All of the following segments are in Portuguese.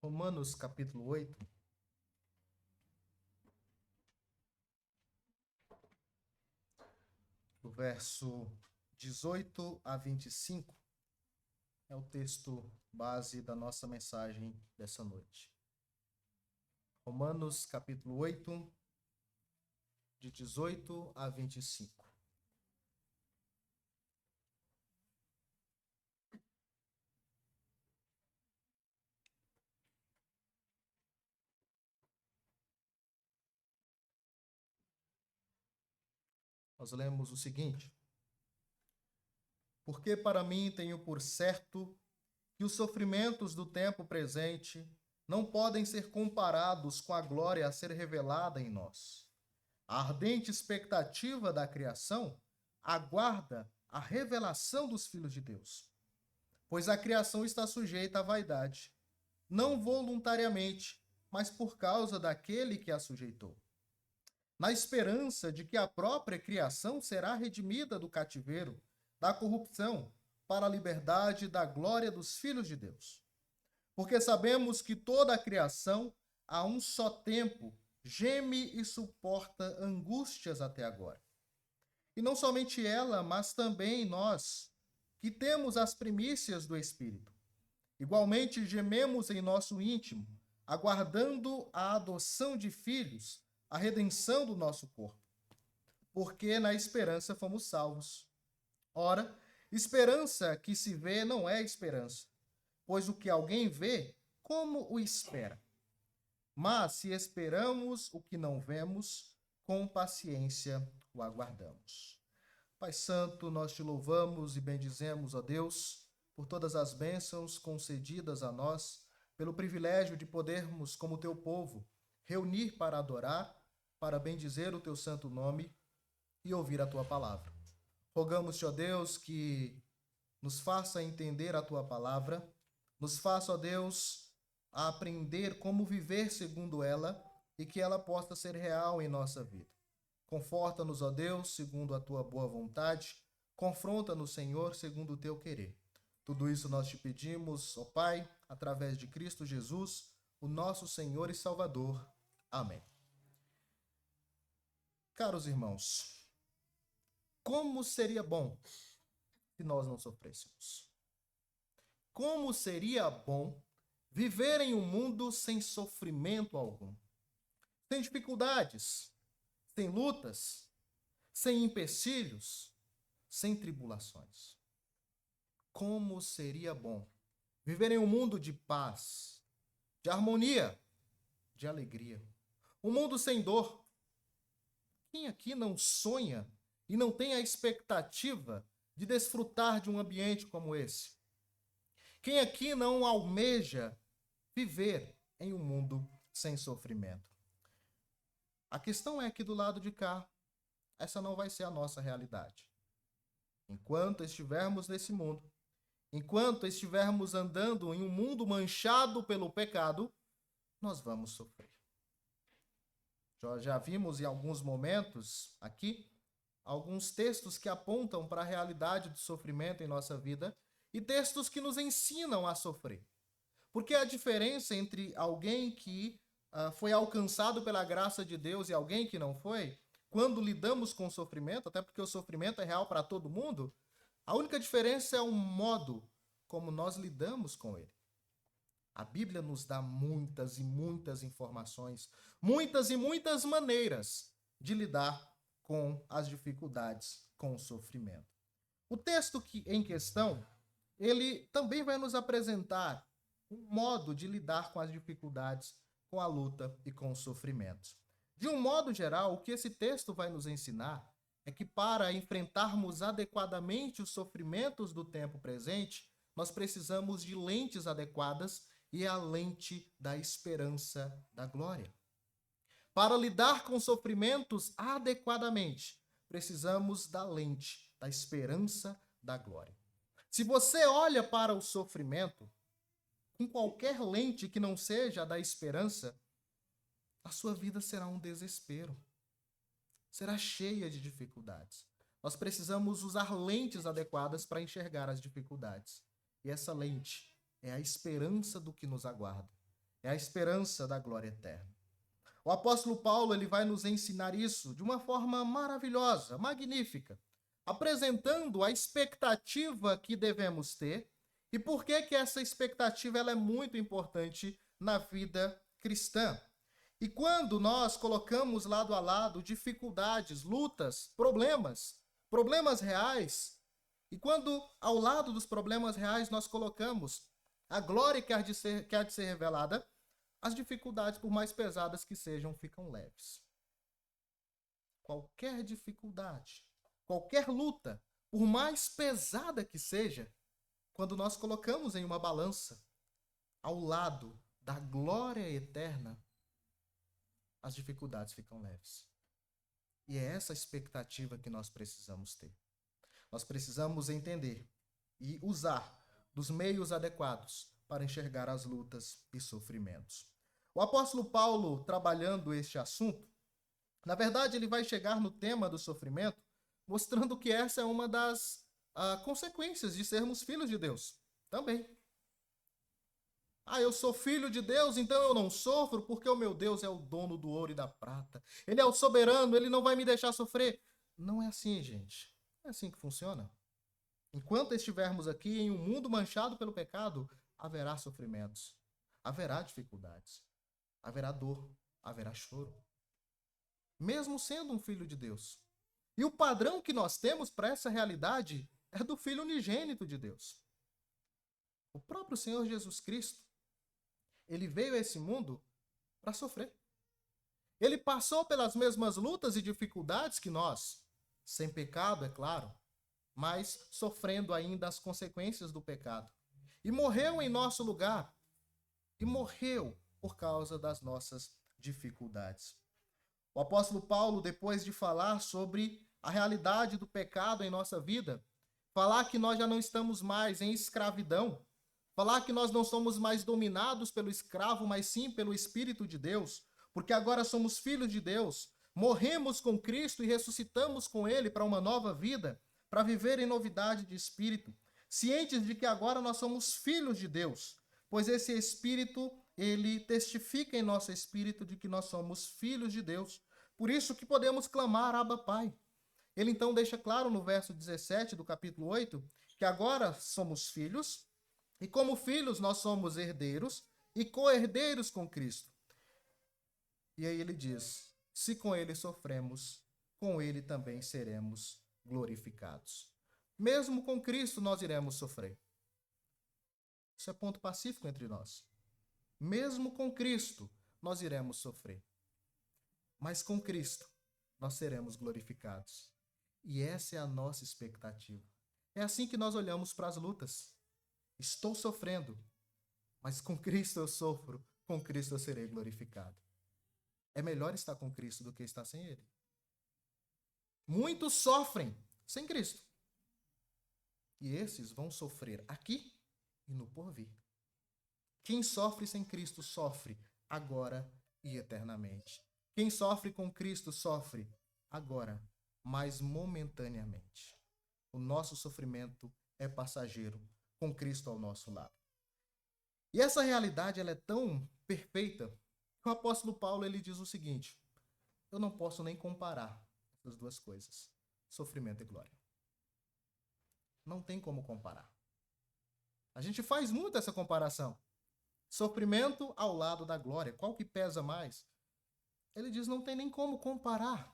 Romanos capítulo 8, do verso 18 a 25, é o texto base da nossa mensagem dessa noite. Romanos capítulo 8, de 18 a 25. Nós lemos o seguinte: Porque para mim tenho por certo que os sofrimentos do tempo presente não podem ser comparados com a glória a ser revelada em nós. A ardente expectativa da criação aguarda a revelação dos filhos de Deus, pois a criação está sujeita à vaidade, não voluntariamente, mas por causa daquele que a sujeitou, na esperança de que a própria criação será redimida do cativeiro, da corrupção, para a liberdade da glória dos filhos de Deus. Porque sabemos que toda a criação, a um só tempo, geme e suporta angústias até agora. E não somente ela, mas também nós, que temos as primícias do Espírito. Igualmente gememos em nosso íntimo, aguardando a adoção de filhos, a redenção do nosso corpo. Porque na esperança fomos salvos. Ora, esperança que se vê não é esperança, pois o que alguém vê, como o espera? Mas se esperamos o que não vemos, com paciência o aguardamos. Pai Santo, nós te louvamos e bendizemos, ó Deus, por todas as bênçãos concedidas a nós, pelo privilégio de podermos, como teu povo, reunir para adorar, para bendizer o teu santo nome e ouvir a tua palavra. Rogamos-te, ó Deus, que nos faça entender a tua palavra, nos faça, ó Deus, a aprender como viver segundo ela e que ela possa ser real em nossa vida. Conforta-nos, ó Deus, segundo a tua boa vontade. Confronta-nos, Senhor, segundo o teu querer. Tudo isso nós te pedimos, ó Pai, através de Cristo Jesus, o nosso Senhor e Salvador. Amém. Caros irmãos, como seria bom se nós não sofrêssemos? Como seria bom viver em um mundo sem sofrimento algum, sem dificuldades, sem lutas, sem empecilhos, sem tribulações? Como seria bom viver em um mundo de paz, de harmonia, de alegria. Um mundo sem dor. Quem aqui não sonha e não tem a expectativa de desfrutar de um ambiente como esse? Quem aqui não almeja viver em um mundo sem sofrimento? A questão é que do lado de cá, essa não vai ser a nossa realidade. Enquanto estivermos nesse mundo, enquanto estivermos andando em um mundo manchado pelo pecado, nós vamos sofrer. Já vimos em alguns momentos aqui alguns textos que apontam para a realidade do sofrimento em nossa vida e textos que nos ensinam a sofrer. Porque a diferença entre alguém que foi alcançado pela graça de Deus e alguém que não foi, quando lidamos com o sofrimento, até porque o sofrimento é real para todo mundo, a única diferença é o modo como nós lidamos com ele. A Bíblia nos dá muitas e muitas informações, muitas e muitas maneiras de lidar com as dificuldades, com o sofrimento. O texto em questão, ele também vai nos apresentar um modo de lidar com as dificuldades, com a luta e com os sofrimentos. De um modo geral, o que esse texto vai nos ensinar é que para enfrentarmos adequadamente os sofrimentos do tempo presente, nós precisamos de lentes adequadas e a lente da esperança da glória. Para lidar com sofrimentos adequadamente, precisamos da lente da esperança da glória. Se você olha para o sofrimento com qualquer lente que não seja a da esperança, a sua vida será um desespero. Será cheia de dificuldades. Nós precisamos usar lentes adequadas para enxergar as dificuldades. E essa lente é a esperança do que nos aguarda. É a esperança da glória eterna. O apóstolo Paulo ele vai nos ensinar isso de uma forma maravilhosa, magnífica, apresentando a expectativa que devemos ter e por que que essa expectativa ela é muito importante na vida cristã. E quando nós colocamos lado a lado dificuldades, lutas, problemas reais, e quando ao lado dos problemas reais nós colocamos a glória que há de ser revelada, as dificuldades, por mais pesadas que sejam, ficam leves. Qualquer dificuldade, qualquer luta, por mais pesada que seja, quando nós colocamos em uma balança ao lado da glória eterna, as dificuldades ficam leves. E é essa expectativa que nós precisamos ter. Nós precisamos entender e usar dos meios adequados para enxergar as lutas e sofrimentos. O apóstolo Paulo, trabalhando este assunto, na verdade, ele vai chegar no tema do sofrimento, mostrando que essa é uma das consequências de sermos filhos de Deus. Também. Eu sou filho de Deus, então eu não sofro, porque o meu Deus é o dono do ouro e da prata. Ele é o soberano, ele não vai me deixar sofrer. Não é assim, gente. Não é assim que funciona. Enquanto estivermos aqui em um mundo manchado pelo pecado, haverá sofrimentos, haverá dificuldades, haverá dor, haverá choro. Mesmo sendo um filho de Deus. E o padrão que nós temos para essa realidade é do Filho unigênito de Deus. O próprio Senhor Jesus Cristo, ele veio a esse mundo para sofrer. Ele passou pelas mesmas lutas e dificuldades que nós, sem pecado, é claro, mas sofrendo ainda as consequências do pecado. E morreu em nosso lugar. E morreu por causa das nossas dificuldades. O apóstolo Paulo, depois de falar sobre a realidade do pecado em nossa vida, falar que nós já não estamos mais em escravidão, falar que nós não somos mais dominados pelo escravo, mas sim pelo Espírito de Deus, porque agora somos filhos de Deus, morremos com Cristo e ressuscitamos com Ele para uma nova vida, para viver em novidade de espírito, cientes de que agora nós somos filhos de Deus, pois esse Espírito, ele testifica em nosso espírito de que nós somos filhos de Deus. Por isso que podemos clamar, Abba, Pai. Ele então deixa claro no verso 17 do capítulo 8, que agora somos filhos, e como filhos nós somos herdeiros e co-herdeiros com Cristo. E aí ele diz, se com ele sofremos, com ele também seremos glorificados. Mesmo com Cristo nós iremos sofrer. Isso é ponto pacífico entre nós. Mesmo com Cristo nós iremos sofrer. Mas com Cristo nós seremos glorificados. E essa é a nossa expectativa. É assim que nós olhamos para as lutas. Estou sofrendo, mas com Cristo eu sofro, com Cristo eu serei glorificado. É melhor estar com Cristo do que estar sem Ele. Muitos sofrem sem Cristo. E esses vão sofrer aqui e no porvir. Quem sofre sem Cristo sofre agora e eternamente. Quem sofre com Cristo sofre agora, mas momentaneamente. O nosso sofrimento é passageiro, com Cristo ao nosso lado. E essa realidade ela é tão perfeita que o apóstolo Paulo ele diz o seguinte: eu não posso nem comparar essas duas coisas, sofrimento e glória. Não tem como comparar. A gente faz muito essa comparação. Sofrimento ao lado da glória. Qual que pesa mais? Ele diz, não tem nem como comparar.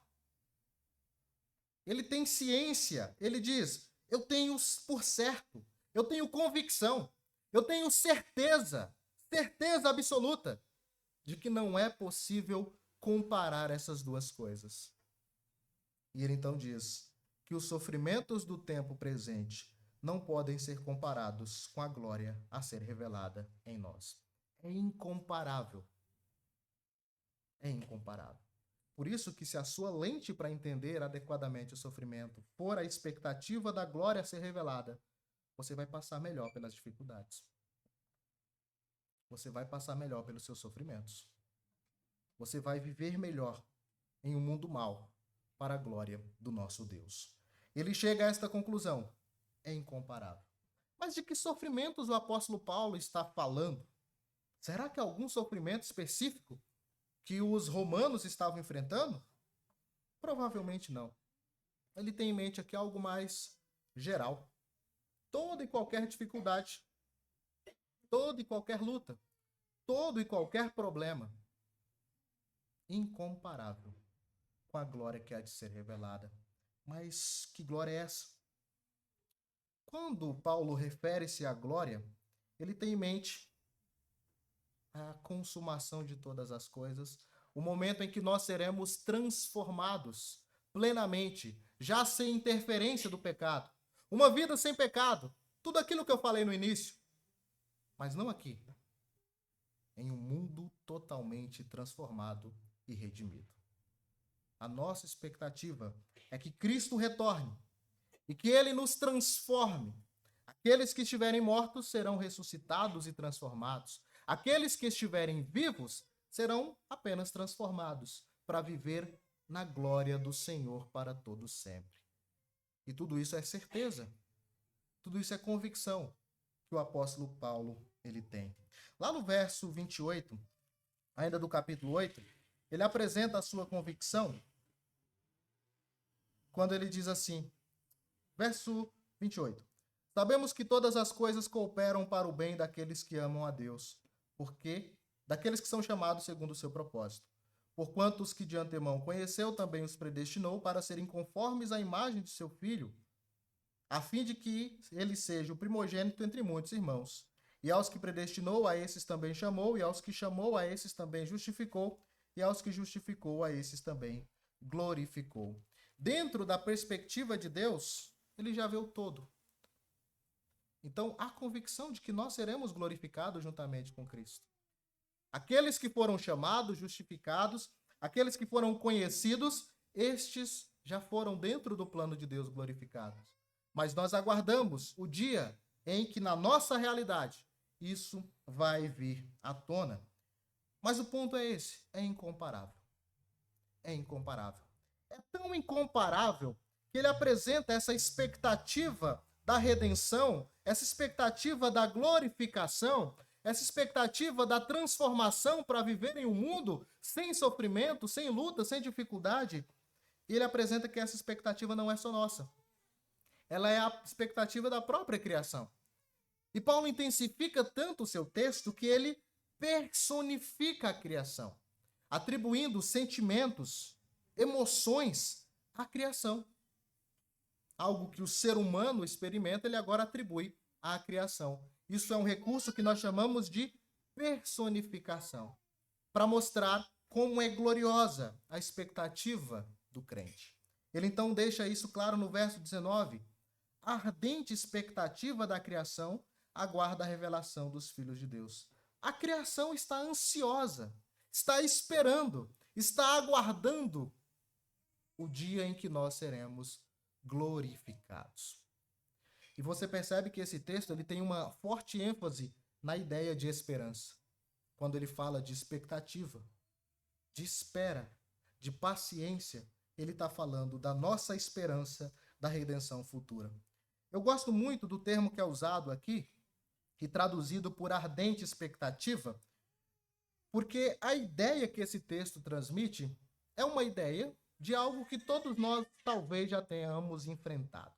Ele tem ciência. Ele diz, eu tenho por certo, eu tenho convicção, eu tenho certeza absoluta de que não é possível comparar essas duas coisas. E ele então diz que os sofrimentos do tempo presente não podem ser comparados com a glória a ser revelada em nós. É incomparável. É incomparável. Por isso que se a sua lente para entender adequadamente o sofrimento for a expectativa da glória a ser revelada, você vai passar melhor pelas dificuldades. Você vai passar melhor pelos seus sofrimentos. Você vai viver melhor em um mundo mau para a glória do nosso Deus. Ele chega a esta conclusão. É incomparável. Mas de que sofrimentos o apóstolo Paulo está falando? Será que algum sofrimento específico que os romanos estavam enfrentando? Provavelmente não. Ele tem em mente aqui algo mais geral. Toda e qualquer dificuldade, toda e qualquer luta, todo e qualquer problema, incomparável com a glória que há de ser revelada. Mas que glória é essa? Quando Paulo refere-se à glória, ele tem em mente a consumação de todas as coisas, o momento em que nós seremos transformados plenamente, já sem interferência do pecado. Uma vida sem pecado, tudo aquilo que eu falei no início, mas não aqui, em um mundo totalmente transformado e redimido. A nossa expectativa é que Cristo retorne e que ele nos transforme. Aqueles que estiverem mortos serão ressuscitados e transformados. Aqueles que estiverem vivos serão apenas transformados para viver na glória do Senhor para todo sempre. E tudo isso é certeza. Tudo isso é convicção que o apóstolo Paulo ele tem. Lá no verso 28, ainda do capítulo 8, ele apresenta a sua convicção quando ele diz assim, verso 28. Sabemos que todas as coisas cooperam para o bem daqueles que amam a Deus, porque daqueles que são chamados segundo o seu propósito. Porquanto os que de antemão conheceu, também os predestinou para serem conformes à imagem de seu Filho, a fim de que ele seja o primogênito entre muitos irmãos. E aos que predestinou, a esses também chamou, e aos que chamou, a esses também justificou, e aos que justificou, a esses também glorificou. Dentro da perspectiva de Deus, ele já vê o todo. Então, há convicção de que nós seremos glorificados juntamente com Cristo. Aqueles que foram chamados, justificados, aqueles que foram conhecidos, estes já foram dentro do plano de Deus glorificados. Mas nós aguardamos o dia em que, na nossa realidade, isso vai vir à tona. Mas o ponto é esse, é incomparável. É incomparável. É tão incomparável que ele apresenta essa expectativa da redenção, essa expectativa da glorificação, essa expectativa da transformação para viver em um mundo sem sofrimento, sem luta, sem dificuldade. E ele apresenta que essa expectativa não é só nossa. Ela é a expectativa da própria criação. E Paulo intensifica tanto o seu texto que ele personifica a criação, atribuindo sentimentos, emoções à criação. Algo que o ser humano experimenta, ele agora atribui à criação. Isso é um recurso que nós chamamos de personificação, para mostrar como é gloriosa a expectativa do crente. Ele então deixa isso claro no verso 19. A ardente expectativa da criação aguarda a revelação dos filhos de Deus. A criação está ansiosa, está esperando, está aguardando o dia em que nós seremos glorificados. E você percebe que esse texto ele tem uma forte ênfase na ideia de esperança. Quando ele fala de expectativa, de espera, de paciência, ele está falando da nossa esperança da redenção futura. Eu gosto muito do termo que é usado aqui, e traduzido por ardente expectativa, porque a ideia que esse texto transmite é uma ideia de algo que todos nós talvez já tenhamos enfrentado.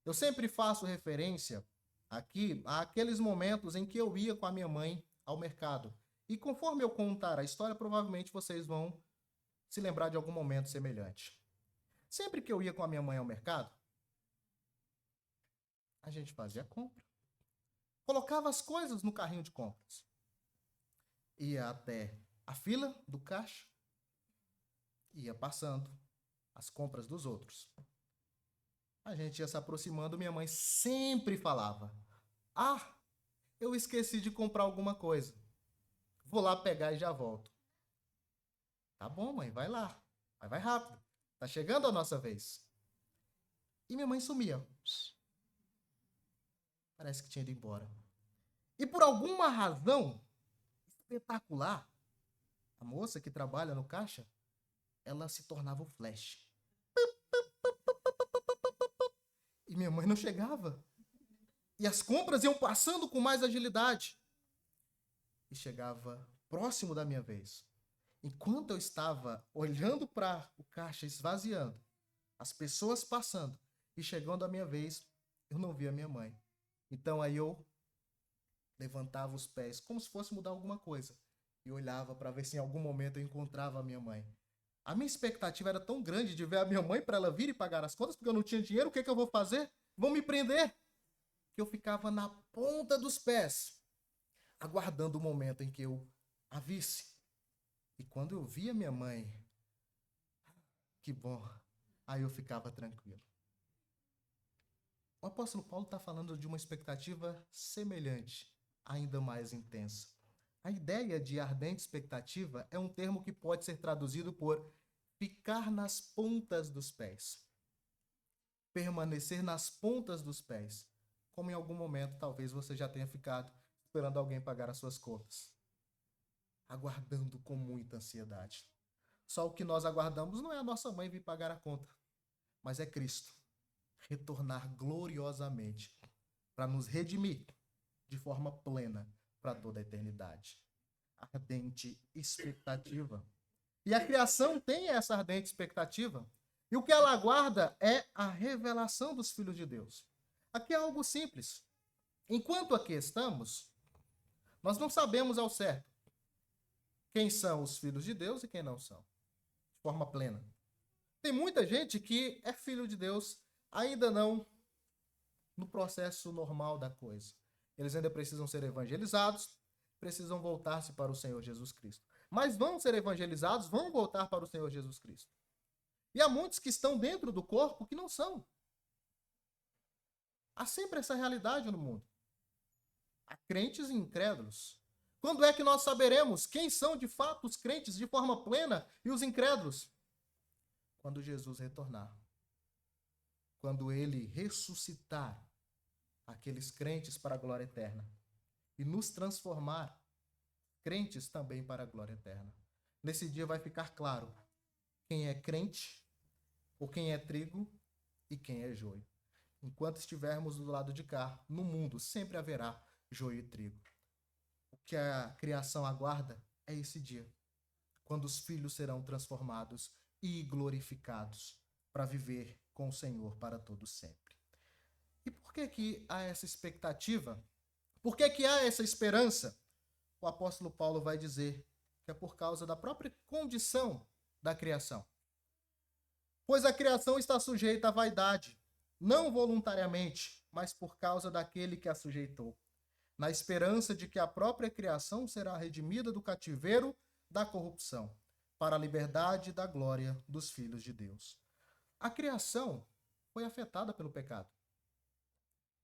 Eu sempre faço referência aqui àqueles momentos em que eu ia com a minha mãe ao mercado. E conforme eu contar a história, provavelmente vocês vão se lembrar de algum momento semelhante. Sempre que eu ia com a minha mãe ao mercado, a gente fazia compra. Colocava as coisas no carrinho de compras. Ia até a fila do caixa, ia passando as compras dos outros. A gente ia se aproximando, minha mãe sempre falava: "Ah, eu esqueci de comprar alguma coisa. Vou lá pegar e já volto." "Tá bom, mãe, vai lá. Mas vai rápido. Tá chegando a nossa vez." E minha mãe sumia. Parece que tinha ido embora. E por alguma razão espetacular, a moça que trabalha no caixa, ela se tornava o Flash. E minha mãe não chegava. E as compras iam passando com mais agilidade. e chegava próximo da minha vez. Enquanto eu estava olhando para o caixa esvaziando, as pessoas passando e chegando a minha vez, eu não via minha mãe. Então aí eu levantava os pés como se fosse mudar alguma coisa e olhava para ver se em algum momento eu encontrava a minha mãe. A minha expectativa era tão grande de ver a minha mãe para ela vir e pagar as contas, porque eu não tinha dinheiro. O que eu vou fazer? Vão me prender? Que eu ficava na ponta dos pés, aguardando o momento em que eu a visse. E quando eu via minha mãe, que bom, aí eu ficava tranquilo. O apóstolo Paulo está falando de uma expectativa semelhante, ainda mais intensa. A ideia de ardente expectativa é um termo que pode ser traduzido por ficar nas pontas dos pés. Permanecer nas pontas dos pés. Como em algum momento talvez você já tenha ficado esperando alguém pagar as suas contas. Aguardando com muita ansiedade. Só o que nós aguardamos não é a nossa mãe vir pagar a conta, mas é Cristo retornar gloriosamente para nos redimir de forma plena para toda a eternidade. Ardente expectativa. E a criação tem essa ardente expectativa. E o que ela aguarda é a revelação dos filhos de Deus. Aqui é algo simples. Enquanto aqui estamos, nós não sabemos ao certo quem são os filhos de Deus e quem não são, de forma plena. Tem muita gente que é filho de Deus, ainda não no processo normal da coisa. Eles ainda precisam ser evangelizados, precisam voltar-se para o Senhor Jesus Cristo. Mas vão ser evangelizados, vão voltar para o Senhor Jesus Cristo. E há muitos que estão dentro do corpo que não são. Há sempre essa realidade no mundo. Há crentes e incrédulos. Quando é que nós saberemos quem são de fato os crentes de forma plena e os incrédulos? Quando Jesus retornar. Quando ele ressuscitar aqueles crentes para a glória eterna e nos transformar crentes também para a glória eterna. Nesse dia vai ficar claro quem é crente, ou quem é trigo e quem é joio. Enquanto estivermos do lado de cá, no mundo sempre haverá joio e trigo. O que a criação aguarda é esse dia, quando os filhos serão transformados e glorificados para viver com o Senhor para todo sempre. E por que há essa expectativa? Por que há essa esperança? O apóstolo Paulo vai dizer que é por causa da própria condição da criação. Pois a criação está sujeita à vaidade, não voluntariamente, mas por causa daquele que a sujeitou, na esperança de que a própria criação será redimida do cativeiro da corrupção, para a liberdade da glória dos filhos de Deus. A criação foi afetada pelo pecado.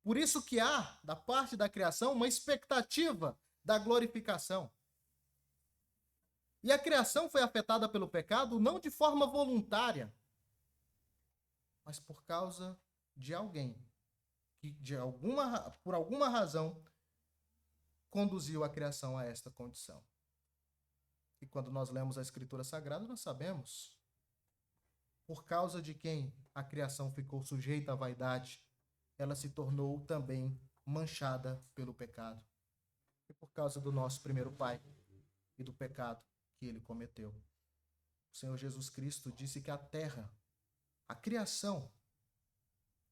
Por isso que há, da parte da criação, uma expectativa da glorificação. E a criação foi afetada pelo pecado não de forma voluntária, mas por causa de alguém que, por alguma razão, conduziu a criação a esta condição. E quando nós lemos a Escritura Sagrada, nós sabemos, por causa de quem a criação ficou sujeita à vaidade, ela se tornou também manchada pelo pecado. E por causa do nosso primeiro pai e do pecado que ele cometeu. O Senhor Jesus Cristo disse que a terra, a criação,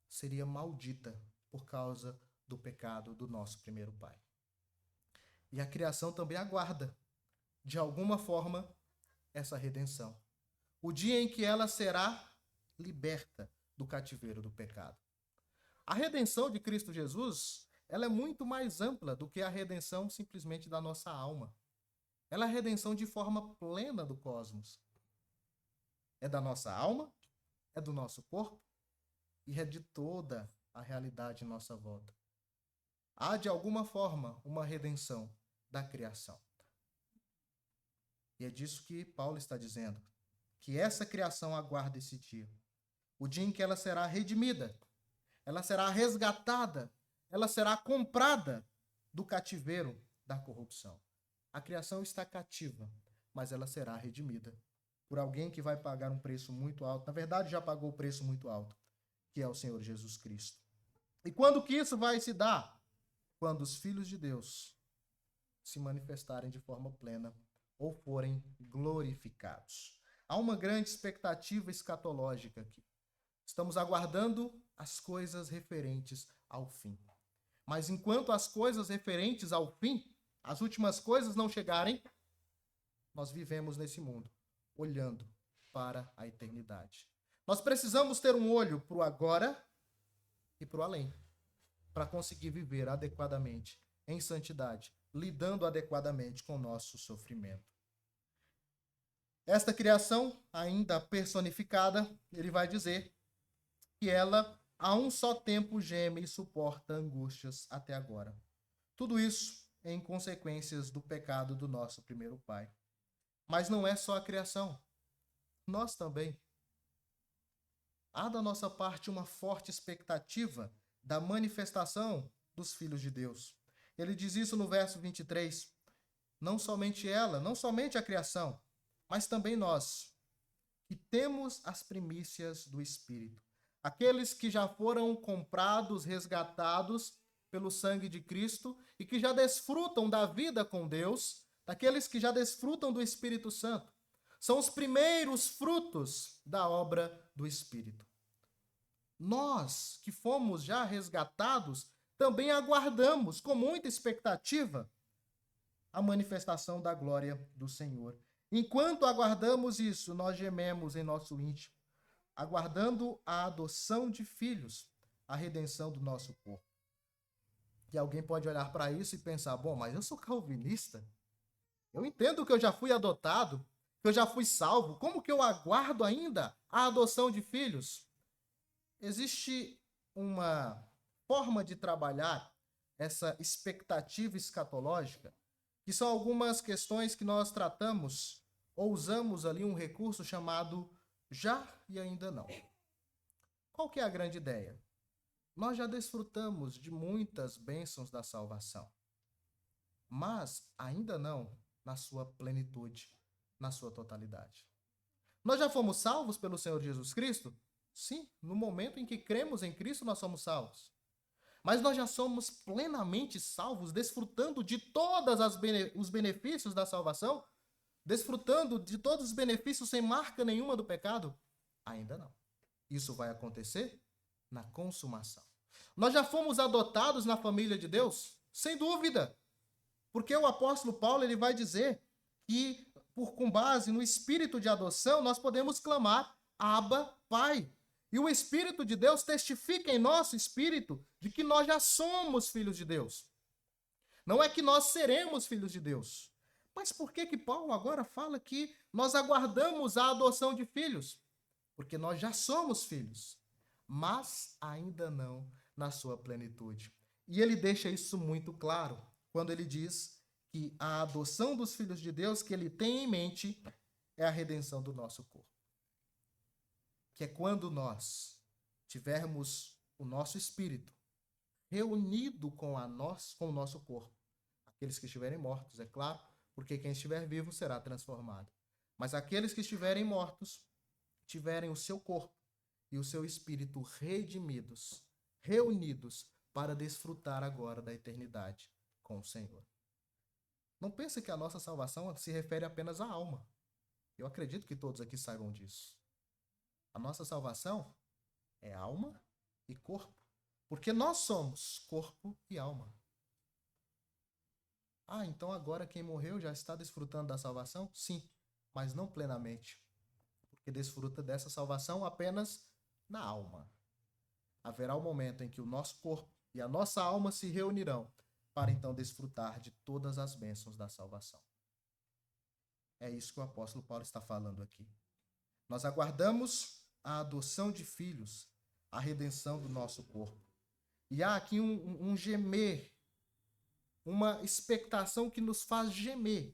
seria maldita por causa do pecado do nosso primeiro pai. E a criação também aguarda, de alguma forma, essa redenção. O dia em que ela será liberta do cativeiro do pecado. A redenção de Cristo Jesus, ela é muito mais ampla do que a redenção simplesmente da nossa alma. Ela é a redenção de forma plena do cosmos. É da nossa alma, é do nosso corpo e é de toda a realidade em nossa volta. Há, de alguma forma, uma redenção da criação. E é disso que Paulo está dizendo, que essa criação aguarda esse dia. O dia em que ela será redimida, ela será resgatada, ela será comprada do cativeiro da corrupção. A criação está cativa, mas ela será redimida por alguém que vai pagar um preço muito alto. Na verdade, já pagou o preço muito alto, que é o Senhor Jesus Cristo. E quando que isso vai se dar? Quando os filhos de Deus se manifestarem de forma plena ou forem glorificados. Há uma grande expectativa escatológica aqui. Estamos aguardando as coisas referentes ao fim. Mas enquanto as coisas referentes ao fim, as últimas coisas não chegarem, nós vivemos nesse mundo, olhando para a eternidade. Nós precisamos ter um olho para o agora e para o além, para conseguir viver adequadamente, em santidade, lidando adequadamente com o nosso sofrimento. Esta criação, ainda personificada, ele vai dizer que ela, a um só tempo, geme e suporta angústias até agora. Tudo isso em consequências do pecado do nosso primeiro pai. Mas não é só a criação. Nós também. Há da nossa parte uma forte expectativa da manifestação dos filhos de Deus. Ele diz isso no verso 23. Não somente ela, não somente a criação, mas também nós, que temos as primícias do Espírito. Aqueles que já foram comprados, resgatados pelo sangue de Cristo e que já desfrutam da vida com Deus, daqueles que já desfrutam do Espírito Santo. São os primeiros frutos da obra do Espírito. Nós, que fomos já resgatados, também aguardamos com muita expectativa a manifestação da glória do Senhor. Enquanto aguardamos isso, nós gememos em nosso íntimo, aguardando a adoção de filhos, a redenção do nosso corpo. E alguém pode olhar para isso e pensar, bom, mas eu sou calvinista, eu entendo que eu já fui adotado, que eu já fui salvo, como que eu aguardo ainda a adoção de filhos? Existe uma forma de trabalhar essa expectativa escatológica, que são algumas questões que nós tratamos ou usamos ali um recurso chamado já e ainda não. Qual que é a grande ideia? Nós já desfrutamos de muitas bênçãos da salvação, mas ainda não na sua plenitude, na sua totalidade. Nós já fomos salvos pelo Senhor Jesus Cristo? Sim, no momento em que cremos em Cristo nós somos salvos. Mas nós já somos plenamente salvos, desfrutando de todos os benefícios da salvação? Desfrutando de todos os benefícios sem marca nenhuma do pecado? Ainda não. Isso vai acontecer na consumação. Nós já fomos adotados na família de Deus? Sem dúvida. Porque o apóstolo Paulo ele vai dizer que, com base no espírito de adoção, nós podemos clamar, Abba, Pai. E o Espírito de Deus testifica em nosso espírito de que nós já somos filhos de Deus. Não é que nós seremos filhos de Deus. Mas por que Paulo agora fala que nós aguardamos a adoção de filhos? Porque nós já somos filhos, mas ainda não na sua plenitude. E ele deixa isso muito claro quando ele diz que a adoção dos filhos de Deus que ele tem em mente é a redenção do nosso corpo. Que é quando nós tivermos o nosso espírito reunido com o nosso corpo. Aqueles que estiverem mortos, é claro, porque quem estiver vivo será transformado. Mas aqueles que estiverem mortos, tiverem o seu corpo e o seu espírito redimidos, reunidos, para desfrutar agora da eternidade com o Senhor. Não pense que a nossa salvação se refere apenas à alma. Eu acredito que todos aqui saibam disso. A nossa salvação é alma e corpo, porque nós somos corpo e alma. Ah, então agora quem morreu já está desfrutando da salvação? Sim, mas não plenamente, porque desfruta dessa salvação apenas na alma. Haverá um momento em que o nosso corpo e a nossa alma se reunirão para então desfrutar de todas as bênçãos da salvação. É isso que o apóstolo Paulo está falando aqui. Nós aguardamos a adoção de filhos, a redenção do nosso corpo. E há aqui um gemer, uma expectação que nos faz gemer,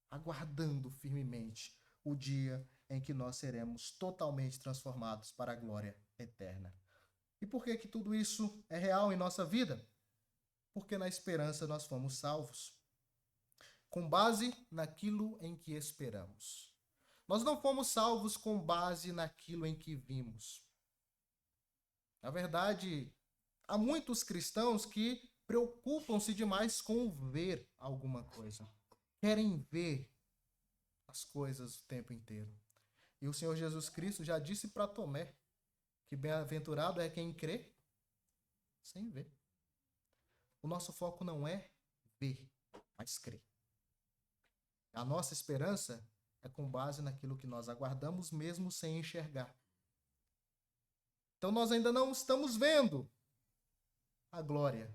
aguardando firmemente o dia em que nós seremos totalmente transformados para a glória eterna. E por que tudo isso é real em nossa vida? Porque na esperança nós fomos salvos, com base naquilo em que esperamos. Nós não fomos salvos com base naquilo em que vimos. Na verdade, há muitos cristãos que preocupam-se demais com ver alguma coisa. Querem ver as coisas o tempo inteiro. E o Senhor Jesus Cristo já disse para Tomé que bem-aventurado é quem crê sem ver. O nosso foco não é ver, mas crer. A nossa esperança é com base naquilo que nós aguardamos mesmo sem enxergar. Então nós ainda não estamos vendo a glória,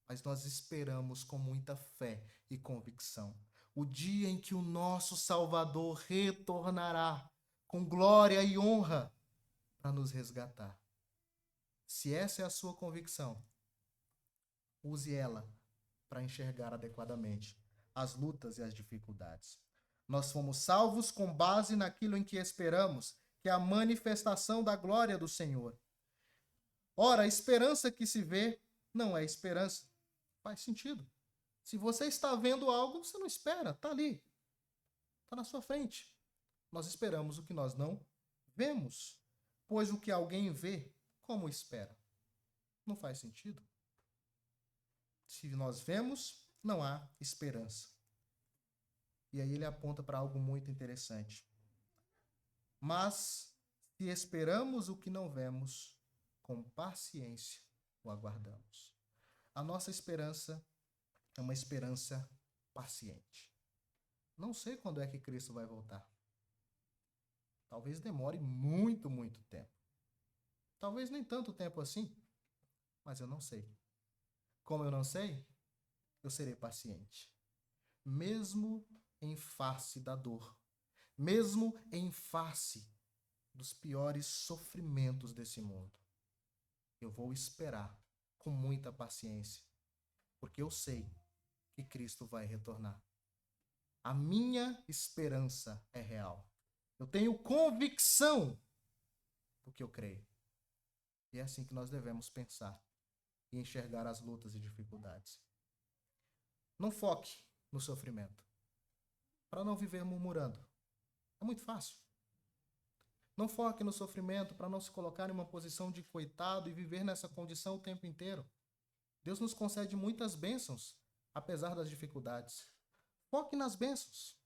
mas nós esperamos com muita fé e convicção o dia em que o nosso Salvador retornará com glória e honra para nos resgatar. Se essa é a sua convicção, use ela para enxergar adequadamente as lutas e as dificuldades. Nós fomos salvos com base naquilo em que esperamos, que é a manifestação da glória do Senhor. Ora, a esperança que se vê não é esperança. Faz sentido. Se você está vendo algo, você não espera, está ali, está na sua frente. Nós esperamos o que nós não vemos, pois o que alguém vê, como espera? Não faz sentido. Se nós vemos, não há esperança. E aí ele aponta para algo muito interessante. Mas, se esperamos o que não vemos, com paciência o aguardamos. A nossa esperança é uma esperança paciente. Não sei quando é que Cristo vai voltar. Talvez demore muito, muito tempo. Talvez nem tanto tempo assim, mas eu não sei. Como eu não sei, eu serei paciente. Mesmo em face da dor, mesmo em face dos piores sofrimentos desse mundo, eu vou esperar com muita paciência, porque eu sei que Cristo vai retornar. A minha esperança é real. Eu tenho convicção do que eu creio. E é assim que nós devemos pensar e enxergar as lutas e dificuldades. Não foque no sofrimento, para não viver murmurando. É muito fácil. Não foque no sofrimento para não se colocar em uma posição de coitado e viver nessa condição o tempo inteiro. Deus nos concede muitas bênçãos, apesar das dificuldades. Foque nas bênçãos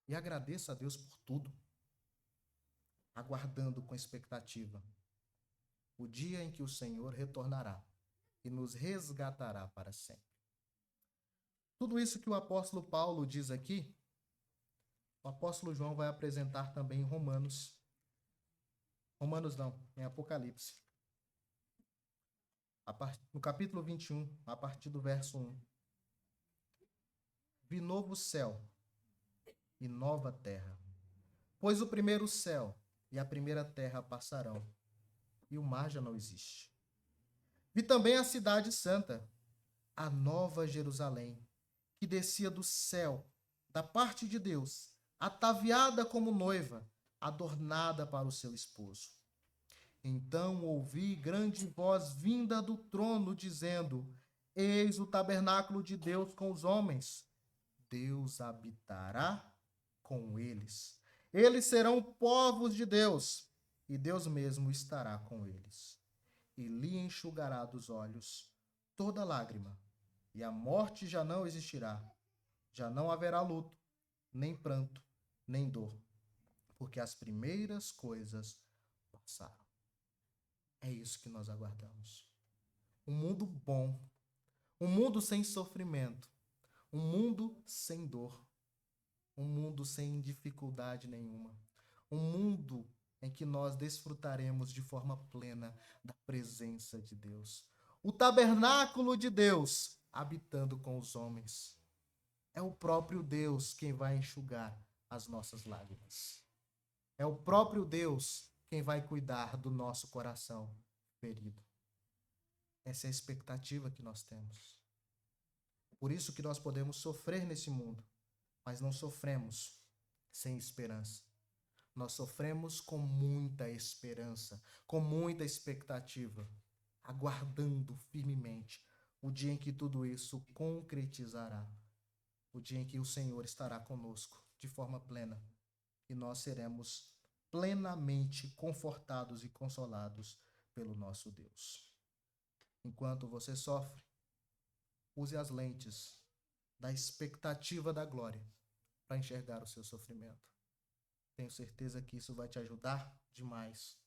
e agradeça a Deus por tudo, aguardando com expectativa o dia em que o Senhor retornará e nos resgatará para sempre. Tudo isso que o apóstolo Paulo diz aqui, o apóstolo João vai apresentar também em Romanos. Romanos não, em Apocalipse. No capítulo 21, a partir do verso 1. Vi novo céu e nova terra, pois o primeiro céu e a primeira terra passarão, e o mar já não existe. Vi também a cidade santa, a nova Jerusalém, que descia do céu, da parte de Deus, ataviada como noiva, adornada para o seu esposo. Então ouvi grande voz vinda do trono, dizendo: Eis o tabernáculo de Deus com os homens. Deus habitará com eles. Eles serão povos de Deus, e Deus mesmo estará com eles. E lhe enxugará dos olhos toda lágrima, e a morte já não existirá. Já não haverá luto, nem pranto, nem dor, porque as primeiras coisas passaram. É isso que nós aguardamos. Um mundo bom, um mundo sem sofrimento, um mundo sem dor, um mundo sem dificuldade nenhuma, um mundo em que nós desfrutaremos de forma plena da presença de Deus. O tabernáculo de Deus habitando com os homens. É o próprio Deus quem vai enxugar as nossas lágrimas. É o próprio Deus quem vai cuidar do nosso coração ferido. Essa é a expectativa que nós temos. Por isso que nós podemos sofrer nesse mundo, mas não sofremos sem esperança. Nós sofremos com muita esperança, com muita expectativa, aguardando firmemente o dia em que tudo isso concretizará. O dia em que o Senhor estará conosco de forma plena e nós seremos plenamente confortados e consolados pelo nosso Deus. Enquanto você sofre, use as lentes da expectativa da glória para enxergar o seu sofrimento. Tenho certeza que isso vai te ajudar demais.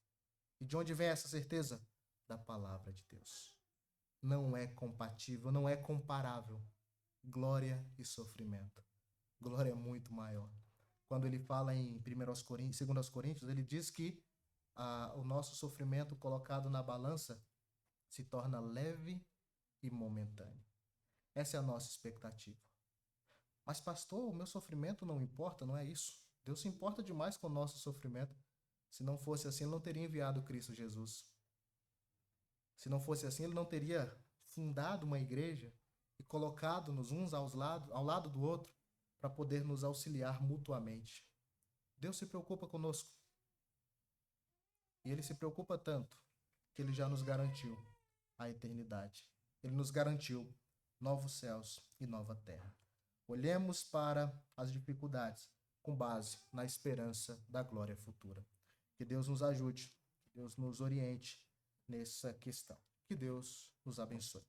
E de onde vem essa certeza? Da palavra de Deus. Não é compatível, não é comparável glória e sofrimento. Glória é muito maior. Quando ele fala em 2 Coríntios, ele diz que o nosso sofrimento colocado na balança se torna leve e momentâneo. Essa é a nossa expectativa. Mas, pastor, o meu sofrimento não importa, não é isso? Deus se importa demais com o nosso sofrimento. Se não fosse assim, ele não teria enviado Cristo Jesus. Se não fosse assim, ele não teria fundado uma igreja e colocado-nos uns ao lado do outro para poder nos auxiliar mutuamente. Deus se preocupa conosco. E ele se preocupa tanto que ele já nos garantiu a eternidade. Ele nos garantiu novos céus e nova terra. Olhemos para as dificuldades com base na esperança da glória futura. Que Deus nos ajude, que Deus nos oriente nessa questão. Que Deus nos abençoe.